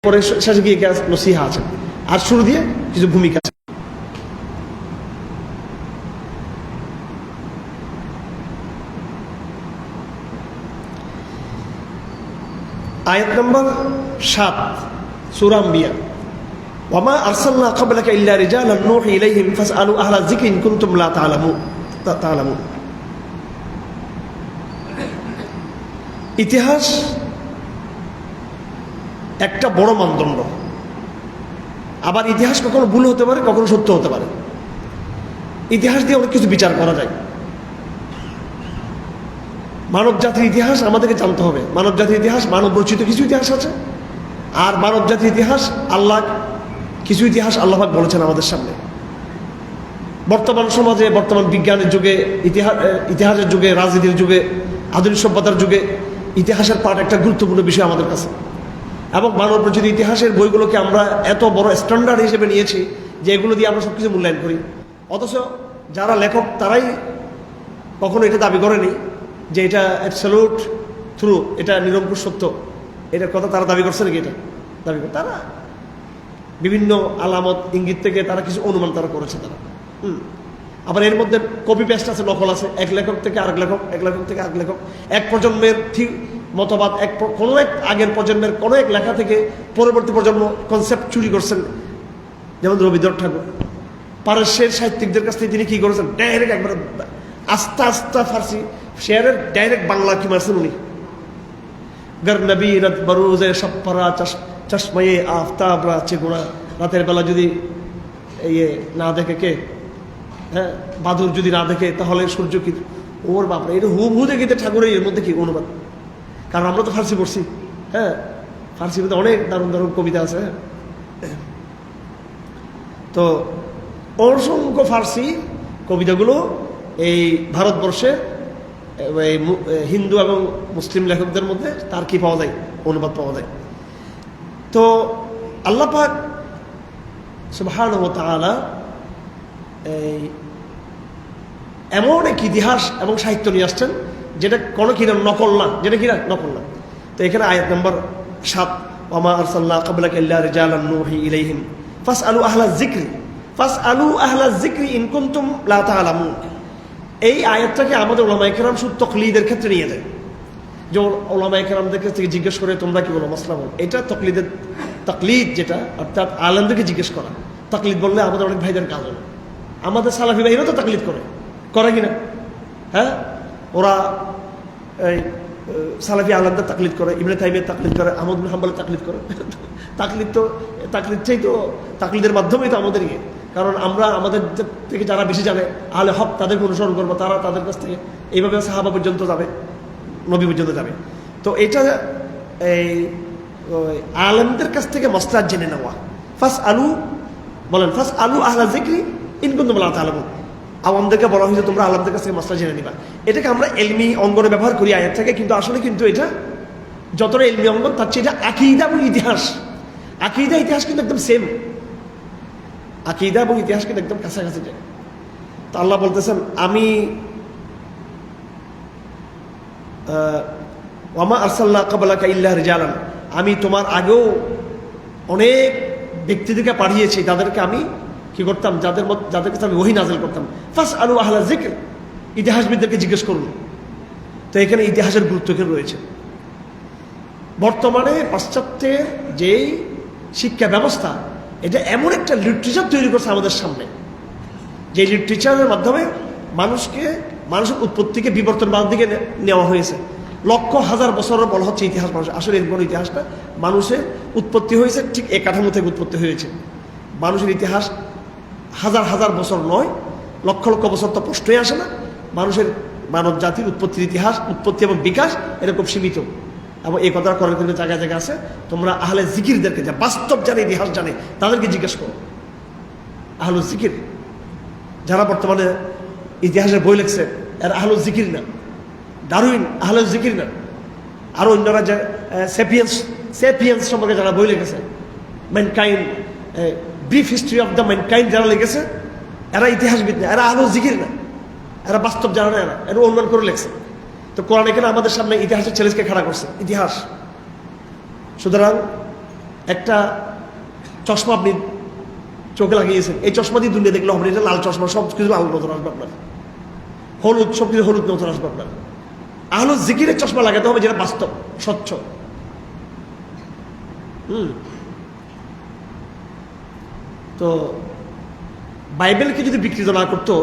পরে শেষে গিয়ে নসিহা আছে, আর শুরু দিয়ে কিছু ভূমিকা আছে। আয়াত নম্বর 7 সূরা আম্বিয়া, ওয়ামা আরসালনা ক্বাবলাকা ইল্লা রিজালান নূহি ইলাইহিম ফাসআলু আহলা যিকরি ইন কুনতুম লা তা'লামুন। ইতিহাস একটা বড় মানদণ্ড। আবার ইতিহাস কখনো ভুল হতে পারে, কখনো সত্য হতে পারে। ইতিহাস দিয়ে অনেক কিছু বিচার করা যায়। মানব জাতির ইতিহাস আমাদেরকে জানতে হবে। মানব জাতির ইতিহাস মানব রচিত কিছু ইতিহাস আছে, আর মানব জাতির ইতিহাস আল্লাহ কিছু ইতিহাস আল্লাহ পাক বলেছেন আমাদের সামনে। বর্তমান সমাজে, বর্তমান বিজ্ঞানের যুগে, ইতিহাসের যুগে, রাজনীতির যুগে, আধুনিক সভ্যতার যুগে ইতিহাসের পাঠ একটা গুরুত্বপূর্ণ বিষয় আমাদের কাছে। এবং মানব রচিত ইতিহাসের বইগুলোকে আমরা এত বড় স্ট্যান্ডার্ড হিসেবে নিয়েছি যে এগুলো দিয়ে আমরা সব কিছু মূল্যায়ন করি। অথচ যারা লেখক তারাই কখনো এটা দাবি করেনি যে এটা অ্যাবসলিউট ট্রু, এটা নিরঙ্কুশ সত্য, এটার কথা তারা দাবি করছে নাকি? এটা দাবি করে তারা বিভিন্ন আলামত ইঙ্গিত থেকে তারা কিছু অনুমান তারা করেছে তারা। আবার এর মধ্যে কপি পেস্ট আছে, নকল আছে, এক লেখক থেকে আরেক লেখক, এক লেখক থেকে আরেক লেখক, এক প্রজন্মের ঠিক মতবাদ কোনো এক আগের প্রজন্মের কোনো এক লেখা থেকে পরবর্তী প্রজন্ম কনসেপ্ট চুরি করছেন। যেমন রবীন্দ্রনাথ ঠাকুর পারস্যের সাহিত্যিকদের কাছ থেকে তিনি কি করেছেন, ডাইরেক্ট একবার আস্তে আস্তে ফার্সি শেয়ারের ডাইরেক্ট বাংলা কি মারছেন উনি। গরনবী রত বরুজে সপ্পরা চশমায়ে আফতাব রাচে গোড়া, রাতের বেলা যদি না দেখে কে, হ্যাঁ বাদুর যদি না দেখে তাহলে সূর্য কি, ওর বাপরে এটা হুবহু দেখিতে ঠাকুরের এর মধ্যে কি অনুবাদ। কারণ আমরা তো ফার্সি পড়ছি, হ্যাঁ ফার্সির মধ্যে অনেক দারুণ দারুণ কবিতা আছে। তো অসংখ্য ফার্সি কবিতাগুলো এই ভারতবর্ষে হিন্দু এবং মুসলিম লেখকদের মধ্যে তার কি পাওয়া যায়, অনুবাদ পাওয়া যায়। তো আল্লাহ পাক সুবহানাহু ওয়া তাআলা এমন এক ইতিহাস এবং সাহিত্য নিয়ে আসছেন যেটা কোনো কিনা নকল না, যেটা কিনা নকল না। তো এখানে আয়াত নম্বর 7, ওয়ামা আরসালনা ক্বাবলাকা ইল্লা রিজালান নূহি ইলাইহিম ফাসআলু আহলা যিকরি ইন কুনতুম লা তা'লামুন। এই আয়াতটাকে আমাদের উলামায়ে কেরাম শুধু তাকলিদের ক্ষেত্রে নিয়ে যায়, যে উলামায়ে কেরামদের কাছ থেকে জিজ্ঞেস করে তোমরা কি বলো, মাসলা বলো। এটা তাকলিদ যেটা, অর্থাৎ আলেমদেরকে জিজ্ঞেস করা। তাকলিদ বললে আমাদের অনেক ভাইদের কাজ হবে। আমাদের সালাফি ভাইরাও তো তাকলিদ করে কিনা? হ্যাঁ, ওরা এই সালাফি আলেমদের তাকলিদ করে, ইবনে তাইমিয়ার তাকলিদ করে, আহমদ বিন হাম্বলের তাকলিদ করে। তাকলিদ চাই তো তাকলিদের মাধ্যমেই তো আমাদের কারণ আমরা আমাদের থেকে যারা বেশি জানে আহলে হক তাদেরকে অনুসরণ করবো, তারা তাদের কাছ থেকে এইভাবে সাহাবা পর্যন্ত যাবে, নবী পর্যন্ত যাবে। তো এটা এই আলেমদের কাছ থেকে মাসলা জেনে নেওয়া। ফাসআলু আহলা যিকরি ইন কুনতুম লা তা'লামুন। আওয়ামদেরকে বলা হয়েছে তোমরা আলেমদের কাছ থেকে মাসলা জেনে নিবা। এটাকে আমরা ইলমি অঙ্গনে ব্যবহার করি আয়াত থেকে, কিন্তু আসলে কিন্তু এটা যতটা ইলমি অঙ্গন তার চেয়ে এটা আকীদা এবং ইতিহাস। আকীদা ইতিহাস কিন্তু একদম সেম, আকীদা এবং ইতিহাস কিন্তু একদম কাছাকাছি যায়। তো আল্লাহ বলতেছেন আমি ওয়ামা আরসালনা ক্বাবলাকা ইল্লা রিজালান, আমি তোমার আগেও অনেক ব্যক্তিদেরকে পাঠিয়েছি, তাদেরকে আমি কি করতাম, যাদের কাছে আমি ওহী নাযিল করতাম। ফাসআলু আহলা যিকর, ইতিহাসবিদদেরকে জিজ্ঞেস করুন। তো এখানে ইতিহাসের গুরুত্ব এখানে রয়েছে। বর্তমানে পাশ্চাত্যের যেই শিক্ষা ব্যবস্থা, এটা এমন একটা লিটারেচার তৈরি করছে আমাদের সামনে, যে লিটারেচারের মাধ্যমে মানুষের উৎপত্তিকে বিবর্তনবাদ দিকে নেওয়া হয়েছে। লক্ষ হাজার বছরের বলা হচ্ছে ইতিহাস। মানুষ আসলে এরকম ইতিহাসটা মানুষের উৎপত্তি হয়েছে ঠিক এই কাঠামো থেকে উৎপত্তি হয়েছে। মানুষের ইতিহাস হাজার হাজার বছর নয়, লক্ষ লক্ষ বছর তো প্রশ্নই আসে না। মানব জাতির উৎপত্তির ইতিহাস, উৎপত্তি এবং বিকাশ এরকম সীমিত। এবং এই কথা করার কিন্তু জায়গায় জায়গায় আছে। তোমরা আহলে জিকিরদেরকে, যা বাস্তব জানে, ইতিহাস জানে, তাদেরকে জিজ্ঞেস করো। আহলুল জিকির যারা বর্তমানে ইতিহাসের বই লিখছে, এরা আহলুল জিকির না। ডারউইন আহলুল জিকির না। আরো অন্যরা যে সেপিয়েন্স সম্পর্কে যারা বই লিখেছে, mankind, brief history of the mankind যারা লিখেছে, এরা ইতিহাসবিদ না, এরা আহলুল জিকির না, এরা বাস্তব জানে না, এরা অনুমান করে লিখছে। তো কোরআন এখানে আমাদের সামনে ইতিহাসের চ্যালেঞ্জকে খাড়া করছে। ইতিহাস সুতরাং একটা চশমা আপনি চোখে লাগিয়েছেন, এই চশমা দিয়ে দুনিয়া দেখলে হবে, এটা লাল চশমা, সব কিছু লাল নজর আসবে আপনার, হলুদ সব কিছু হলুদ নজর আসবে আপনার। আহলে জিকিরের চশমা লাগাতে হবে যেটা বাস্তব স্বচ্ছ। তো বাইবেলকে যদি বিকৃত না করতো,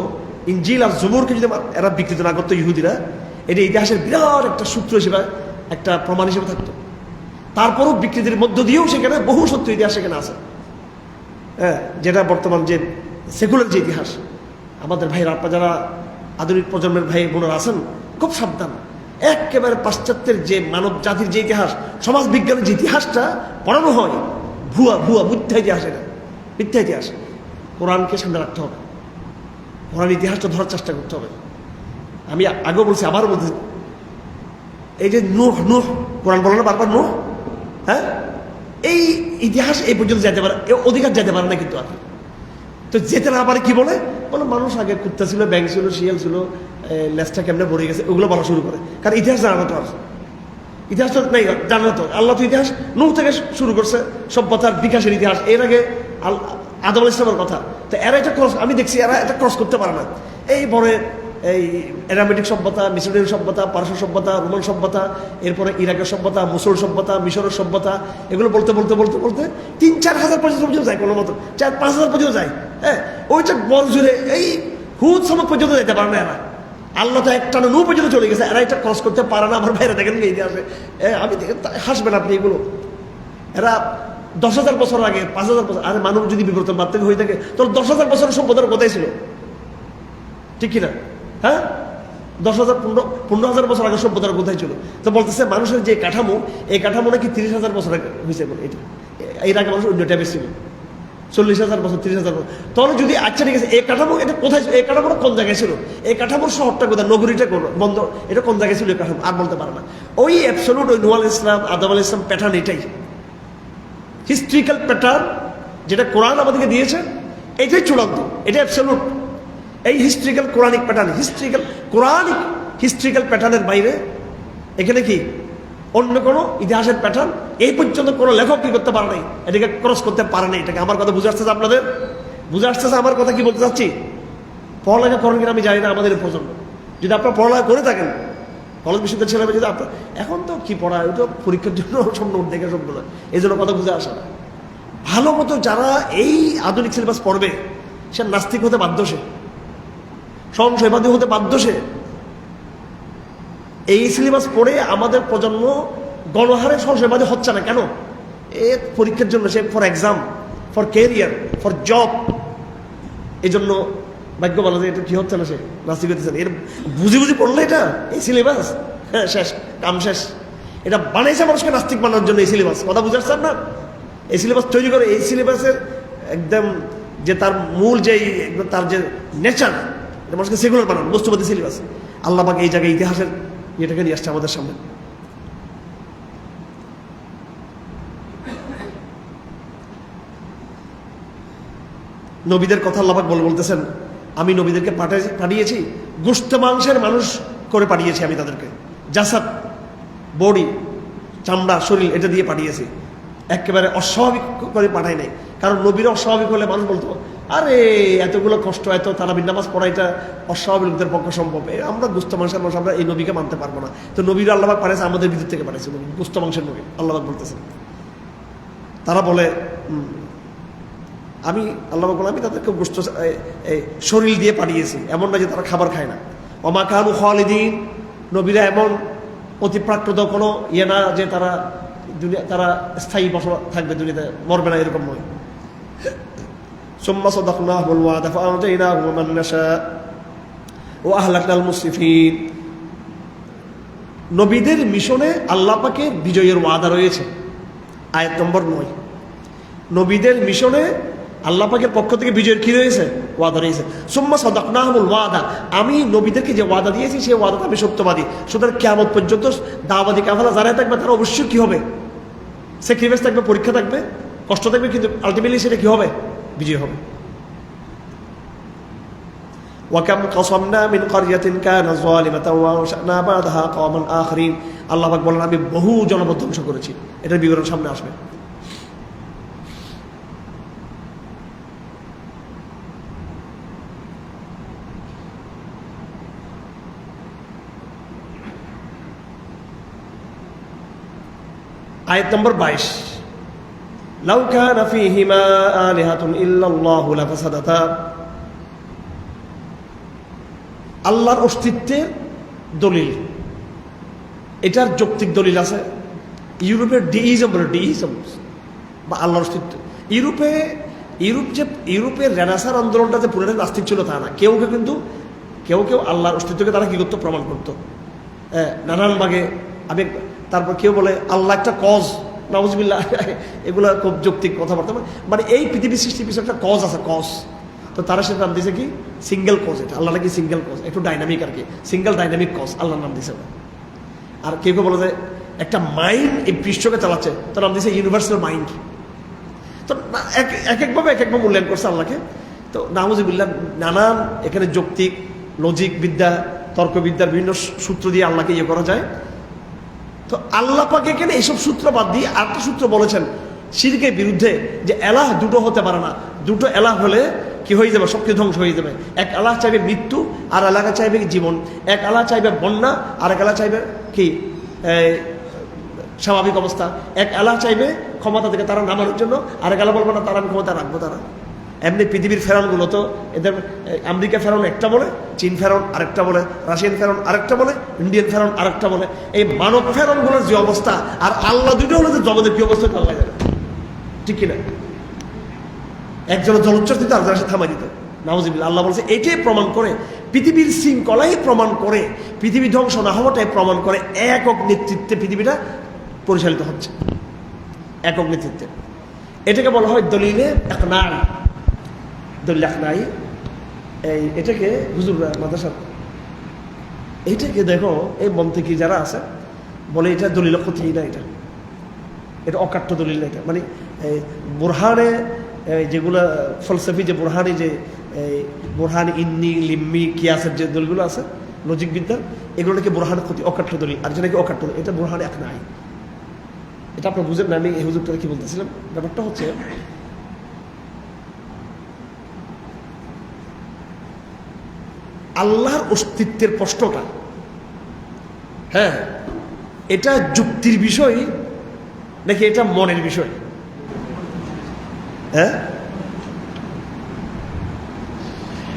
ইনজিল আর জবুরকে যদি এরা বিকৃত না করতো ইহুদিরা, এটা ইতিহাসের বিরাট একটা সূত্র হিসেবে, একটা প্রমাণ হিসেবে থাকতো। তারপরও বিকৃতির মধ্য দিয়েও সেখানে বহু সত্য ইতিহাস সেখানে আছে, হ্যাঁ, যেটা বর্তমান যে সেকুলার যে ইতিহাস। আমাদের ভাইরা, আপনারা যারা আধুনিক প্রজন্মের ভাই বোনেরা আছেন, খুব সাবধান। একেবারে পাশ্চাত্যের যে মানব জাতির যে ইতিহাস, সমাজ বিজ্ঞানের যে ইতিহাসটা পড়ানো হয়, ভুয়া ভুয়া মিথ্যা ইতিহাস, এটা মিথ্যা ইতিহাস। কোরআনকে সামনে রাখতে হবে, কোরআন ইতিহাসটা ধরার চেষ্টা করতে হবে। আমি আগেও বলছি, আবারও বলছি, এই যে নূহ, নূহ কোরআন বলে না বারবার নূহ, হ্যাঁ, এই ইতিহাস এই পর্যন্ত যেতে পারে, অধিকার যেতে পারে না, কিন্তু আর তো যেতে না পারে কি বলে মানুষ আগে কুত্তা ছিল, ব্যাঙ ছিল, শিয়াল ছিল, লেজটা কেমনে ভরে গেছে, ওগুলো বলা শুরু করে। কারণ ইতিহাস জানা তো, আর ইতিহাস তো নেই, জানা তো। আল্লাহ তো ইতিহাস নূহ থেকে শুরু করছে, সভ্যতার বিকাশের ইতিহাস। এর আগে আদম আলাইহিস সালামের কথা। তো এরা এটা ক্রস, আমি দেখছি এরা এটা ক্রস করতে পারে না। এই বড় এই অ্যারামেটিক সভ্যতা, মিশরীয় সভ্যতা, পারস্য সভ্যতা, রোমান সভ্যতা, এরপরে ইরাকের সভ্যতা, মুসল সভ্যতা, মিশরের সভ্যতা, এগুলো বলতে বলতে বলতে বলতে ৩-৪ হাজার পর্যন্ত যায়, কোনো মতো ৪-৫ হাজার পর্যন্ত যায়। হ্যাঁ, ওইটা বড় জুড়ে এই হুদ সমাজ পর্যন্ত যেতে পারে না এরা। আল্লাহ তো একটা নূহ পর্যন্ত চলে গেছে, এরা এটা ক্রস করতে পারে না। আমার ভাইরা দেখেন ইতিহাসে, আমি হাসবেন আপনি এগুলো। এরা ১০,০০০ বছর আগে, ৫,০০০ বছর, আরে মানব যদি বিবর্তন মাত্র হয়ে থাকে, তাহলে ১০,০০০ বছরের সভ্যতার কোথায় ছিল? ঠিক কিনা? হ্যাঁ, ১০,০০০ ১৫,০০০ বছর আগে সভ্যতার কোথায় ছিল? তো বলতেছে মানুষের যে কাঠামো, এই কাঠামো নাকি ৩০,০০০ বছর আগে হয়েছে। এটা এর আগে মানুষ অন্য টাইপের ছিল, ৪০,০০০ বছর, ৩০,০০০ বছর। তাহলে যদি আচ্ছা ঠিক আছে, এই কাঠামো এটা কোথায়, এই কাঠামোটা কোন জায়গায় ছিল, এই কাঠামোর শহরটা কোথায়, নগরীটা কোন বন্ধ, এটা কোন জায়গায় ছিল, এই কাঠামো আর বলতে পারে না। ওই অ্যাবসলিউট ওই নূহ আলাইহিস সালাম, আদম আলাইহিস সালাম প্যাটার্ন, এটাই হিস্ট্রিক্যাল প্যাটার্ন যেটা কোরআন আমাদেরকে দিয়েছে, এটাই চূড়ান্ত, এটা অ্যাবসলিউট। এই হিস্ট্রিক্যাল কোরআনিক প্যাটার্ন, হিস্ট্রিক্যাল প্যাটার্নের বাইরে এখানে কি অন্য কোনো ইতিহাসের প্যাটার্ন এই পর্যন্ত কোনো লেখক কি করতে পারে নাই, এটাকে ক্রস করতে পারে নাই। এটাকে আমার কথা বুঝে আসতেছে আপনাদের? বুঝে আসতেছে আমার কথা কি বলতে চাচ্ছি? পড়ালেখা করেন কিনা আমি জানি না আমাদের প্রজন্ম। যদি আপনারা পড়ালেখা করে থাকেন, কলেজ বিশ্ববিদ্যালয়ের ছেলেমেয়ে যদি আপনার, এখন তো কি পড়া, ওই তো পরীক্ষার জন্য সব নোট দেখে সবগুলো, এই জন্য কথা বুঝে আসা না। ভালো মতো যারা এই আধুনিক সিলেবাস পড়বে, সে নাস্তিক হতে বাধ্য, সে সংশয়বাদী হতে বাধ্য। সে এই সিলেবাস পড়ে আমাদের প্রজন্ম গণহারে সংশয়বাদী হচ্ছে না কেন? এ পরীক্ষার জন্য, সে for exam, for career, for job. এই জন্য ভাগ্য বলা যায় এটা কি হচ্ছে না, সে নাস্তিক হতেছে না। এর বুঝি বুঝি পড়লে এটা এই সিলেবাস, হ্যাঁ শেষ, কাম শেষ। এটা বানাইছে মানুষকে নাস্তিক বানানোর জন্য এই সিলেবাস। কথা বুঝে আসছেন না? এই সিলেবাস তৈরি করে, এই সিলেবাসের একদম যে তার মূল যে তার যে নেচার, মানুষকে সেগুলার বানানো, বস্তুবাদী সিলেবাস। আল্লাহ পাক এই জায়গায় ইতিহাসের এটাকে নিয়ে আসছে আমাদের সামনে। নবীদের কথা আল্লাহ পাক বলতেছেন, আমি নবীদেরকে পাঠিয়েছি গোশত মাংসের মানুষ করে পাঠিয়েছি, আমি তাদেরকে জাসাদ, বডি, চামড়া, শরীর এটা দিয়ে পাঠিয়েছি। একেবারে অস্বাভাবিক করে পাঠাই নাই। কারণ নবীরা অস্বাভাবিক হলে মানুষ বলতো, আরে এতগুলো কষ্ট, এত তারাবির নামাজ পড়া, এটা অস্বাভাবিক লোকদের পক্ষে সম্ভব। আমরা গোশত মাংসের মানুষ, আমরা এই নবীকে মানতে পারবো না। তো নবীরা আল্লাহ পাক পাঠিয়েছে, আমাদের বিদ্যুৎ থেকে পাঠিয়েছে নবী, গোশত মাংসের নবী আল্লাহ পাক বলতেছেন। তারা বলে আমি আল্লাহ পাক বলে আমি তাদেরকে গোশত শরীর দিয়ে পাঠিয়েছি, এমন না যে তারা খাবার খায় না। ওমা কানু খালিদিন, নবীরা এমন অতিপ্রাকৃত কোনো ইয়ে না যে তারা দুনিয়া, তারা স্থায়ী বসবাস থাকবে দুনিয়াতে, মরবে না, এরকম নয়। সুম্মা সাদাকনাহুল ওয়াদা ফাআতাইনাহুম মান নাশা ওয়া আহলাকনাল মুসরিফিন। নবীদের মিশনে আল্লাহ পাকের বিজয়ের ওয়াদা রয়েছে। আয়াত নম্বর 9। নবীদের মিশনে আল্লাহ পাকের পক্ষ থেকে বিজয়ের কি রয়েছে? ওয়াদা রয়েছে। সুম্মা সাদাকনাহুল ওয়াদা, আমি নবীদেরকে যে ওয়াদা দিয়েছি সেই ওয়াদাটা আমি সত্যবাদী। সুতরাং কিয়ামত পর্যন্ত দাওয়াতি কাফেলা যারা থাকবে তারা অবশ্যই কি হবে? স্যাক্রিফাইস থাকবে, পরীক্ষা থাকবে, কষ্ট থাকবে, কিন্তু আলটিমেটলি সেটা কি হবে? বিজয় হবে। ওয়াকাম কাসামনা মিন ক্বরিয়াতিন কানাত যালিমাতান ওয়া আনশা'না বা'দাহা কওমান আখরিন। আল্লাহ পাক বলেন, আমি বহু জনপদ ধ্বংস করেছি। এটার বিবরণ সামনে আসবে। আয়াত নম্বর 22, লাউ কানা ফীহিমা আলিহাতুন ইল্লাল্লাহু লাফাসাদাতা। আল্লাহর অস্তিত্বের দলিল, এটার যৌক্তিক দলিল আছে। ইউরোপের ডিইজম বলে, ডিইজম বা আল্লাহর অস্তিত্ব। ইউরোপের রেনেসাঁর আন্দোলনটা যে পুরোটাই নাস্তিক ছিল তা না। কেউ আল্লাহর অস্তিত্বকে তারা কি করতো, প্রমাণ করতো নানান ভাগে আবেগ। তারপর কেউ বলে আল্লাহ একটা কজ, নাউজুবিল্লাহ, এগুলো খুব যৌক্তিক কথাবার্তা। মানে এই পৃথিবীর সৃষ্টির পিছনে একটা কজ আছে, কজ। তো তারা সেটা নাম দিয়েছে কি সিঙ্গেল কজ। এটা আল্লাহ নাকি সিঙ্গেল কজ, একটু ডাইনামিক আর কি, সিঙ্গেল ডাইনামিক কজ আল্লাহর নাম দিয়েছে। আর কেউ বলে যে একটা মাইন্ড এই পৃষ্ঠকে চালাচ্ছে, তার নাম দিয়েছে ইউনিভার্সাল মাইন্ড। তো একভাবে মূল্যায়ন করছে আল্লাহকে। তো নাউজুবিল্লাহ নানান এখানে যৌক্তিক লজিক বিদ্যা, তর্কবিদ্যার বিভিন্ন সূত্র দিয়ে আল্লাহকে ইয়ে করা যায়। তো আল্লাহ পাক এখানে এইসব সূত্র বাদ দিয়ে আরেকটা সূত্র বলেছেন শিরকের বিরুদ্ধে, যে এলাহ দুটো হতে পারে না। দুটো এলাহ হলে কি হয়ে যাবে, সব কিছু ধ্বংস হয়ে যাবে। এক আল্লাহ চাইবে মৃত্যু, আর আল্লাহ চাইবে জীবন। এক আল্লাহ চাইবে বন্যা, আর এক আল্লাহ চাইবে কি স্বাভাবিক অবস্থা। এক আল্লাহ চাইবে ক্ষমতা থেকে তারা নামানোর জন্য, আর এক আল্লাহ বলবো না তারা আমি ক্ষমতা রাখবো। তারা এমনি পৃথিবীর ফেরাউনগুলো তো এদের আমেরিকা ফেরাউন একটা বলে, চীন ফেরাউন আরেকটা বলে, রাশিয়ান ফেরাউন আরেকটা বলে, ইন্ডিয়ান ফেরাউন আরেকটা বলে। এই মানব ফেরাউনগুলোর যে অবস্থা আর আল্লাহ দুটো হলে যে জগতের কি অবস্থা আল্লাহ জানে, ঠিক কিনা? একজনের জলোচ্ছ্বাস দিত, আরেকজনের সাথে থামাই দিত। নাউজুবিল্লাহ। আল্লাহ বলছে এটাই প্রমাণ করে, পৃথিবীর শৃঙ্খলাই প্রমাণ করে, পৃথিবী ধ্বংস না হওয়াটাই প্রমাণ করে একক নেতৃত্বে পৃথিবীটা পরিচালিত হচ্ছে, একক নেতৃত্বে। এটাকে বলা হয় দলিলে ইকনাই। দলিল ইকনাই এটাকে হুজুররা মাদ্রাসা, এইটাকে দেখো এই মন্ত্রী যারা আছে বলে এটা দলিল ক্ষতি না, এটা অকাট্য দলিল না। এটা মানে বুরহানে যেগুলো ফলসফি, যে বুরহানি, যে বুরহান ইন্নি লিম্মি কিয়াসের যে দলিলগুলো আছে লজিক বিদ্যার, এগুলোকে বুরহানের ক্ষতি, অকাট্য দলিল। আর যেটাকে অকাট্য, এটা বুরহানে ইকনাই। এটা আপনার বুঝেন না, আমি এই হুজুরটা কি বলতেছিলাম। ব্যাপারটা হচ্ছে আল্লাহর অস্তিত্বের প্রশ্নটা, হ্যাঁ, এটা যুক্তির বিষয় নাকি এটা মনের বিষয়? হ্যাঁ,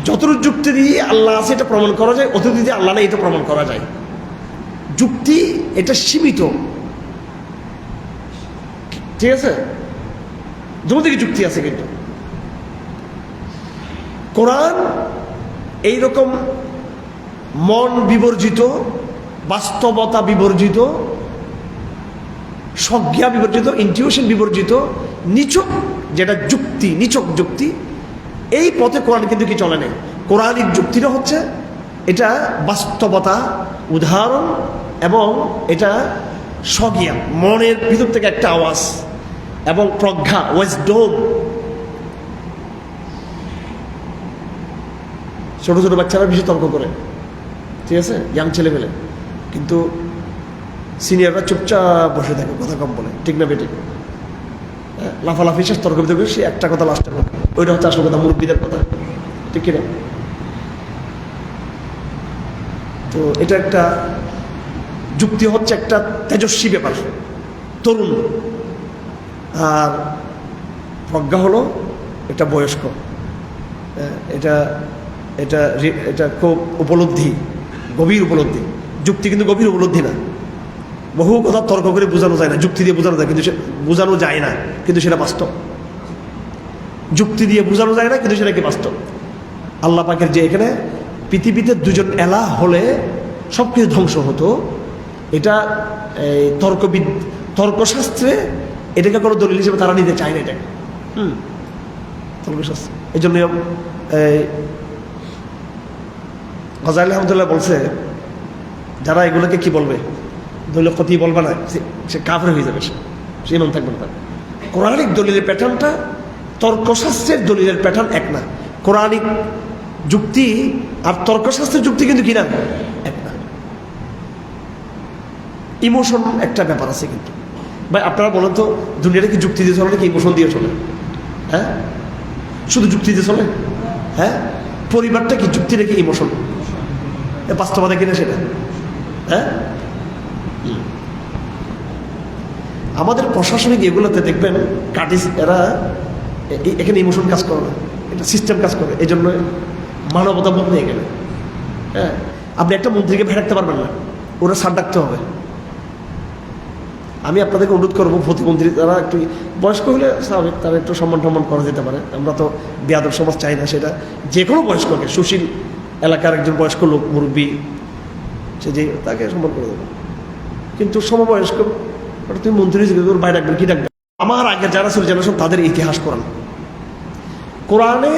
যতটুকু যুক্তি দিয়ে আল্লাহ আছে এটা প্রমাণ করা যায়, অতটুকু দিয়ে আল্লাহ না এটা প্রমাণ করা যায়। যুক্তি এটা সীমিত, ঠিক আছে? যত থেকে যুক্তি আছে, কিন্তু কোরআন এইরকম মন বিবর্জিত, বাস্তবতা বিবর্জিত, সজ্ঞা বিবর্জিত, ইনটিউশন বিবর্জিত, নিছক যেটা যুক্তি, নিছক যুক্তি, এই পথে কোরআন কিন্তু কি চলে নেই। কোরআনিক যুক্তিটা হচ্ছে এটা বাস্তবতা, উদাহরণ, এবং এটা সজ্ঞা, মনের ভিতর থেকে একটা আওয়াজ, এবং প্রজ্ঞা, ওয়াজডম। ছোট ছোট বাচ্চারা বেশি তর্ক করে, ঠিক আছে, ইয়াং ছেলে পেলে, কিন্তু সিনিয়ররা চুপচাপ বসে থাকে, কথা কম বলে, ঠিক না বেঠিক? লাফালাফি শেষ, তর্ক বিতর্ক, সে একটা কথা লাস্টে বলে, ওইটা হচ্ছে আসল কথা, মুরব্বীদের কথা, ঠিক কিনা? তো এটা একটা যুক্তি হচ্ছে একটা তেজস্বী ব্যাপার, তরুণ। আর প্রজ্ঞা হলো এটা বয়স্ক, এটা এটা এটা খুব উপলব্ধি, গভীর উপলব্ধি। যুক্তি কিন্তু গভীর উপলব্ধি না। বহু কথা তর্ক করে বোঝানো যায় না, যুক্তি দিয়ে বোঝানো যায়, কিন্তু বোঝানো যায় না, কিন্তু সেটা বাস্তব। যুক্তি দিয়ে বোঝানো যায় না, কিন্তু সেটা কি বাস্তব। আল্লাহ পাকের যে এখানে পৃথিবীতে দুজন এলাহ হলে সব কিছু ধ্বংস হতো, এটা তর্কশাস্ত্রে এটাকে কোনো দলিল হিসেবে তারা নিতে চায় না। এটাকে তর্কশাস্ত্র, এই জন্য গজালি আহমদুল্লাহ বলছে, যারা এগুলোকে কি বলবে, দলিল ক্ষতি বলবে না, সে কাফের হয়ে যাবে, সে ইমান থাকবে না। কোরআনিক দলিলের প্যাটার্নটা তর্কশাস্ত্রের দলিলের প্যাটার্ন এক না। কোরআনিক যুক্তি আর তর্কশাস্ত্রের যুক্তি কিন্তু কিনা এক না। ইমোশন একটা ব্যাপার আছে কিন্তু। ভাই আপনারা বলেন তো, দুনিয়াটা কি যুক্তি দিয়ে চলে নাকি ইমোশন দিয়ে চলে? হ্যাঁ, শুধু যুক্তি দিয়ে চলে? হ্যাঁ, পরিবারটা কি যুক্তি নাকি ইমোশন? বাস্তবতা কিনা সেটা? হ্যাঁ, আমাদের প্রশাসনিক এগুলোতে দেখবেন কাটিস এরা এখানে ইমোশন কাজ করে না, এটা সিস্টেম কাজ করে। এই জন্য মানবতা বোধ নিয়ে গেলে, হ্যাঁ, আপনি একটা মন্ত্রীকে ভেড়াতে পারবেন না, ওরা সার ডাকতে হবে। আমি আপনাদেরকে অনুরোধ করবো, প্রতিমন্ত্রী তারা একটু বয়স্ক হলে স্বাভাবিক, তারা একটু সম্মান টম্মান করা যেতে পারে। আমরা তো বেয়াদব সমাজ চাই না, সেটা যে কোনো বয়স্ককে, সুশীল এলাকার একজন বয়স্ক লোক, মুরব্বী, সে যে তাকে সম্মান করে দেবে। কিন্তু সমবয়স্ক ওটা তুমি মন্ত্রী ওর বাইরে রাখবেন, কি রাখবেন? আমার আগের যারা ছিল জেনারেশন, তাদের ইতিহাস কোরআনে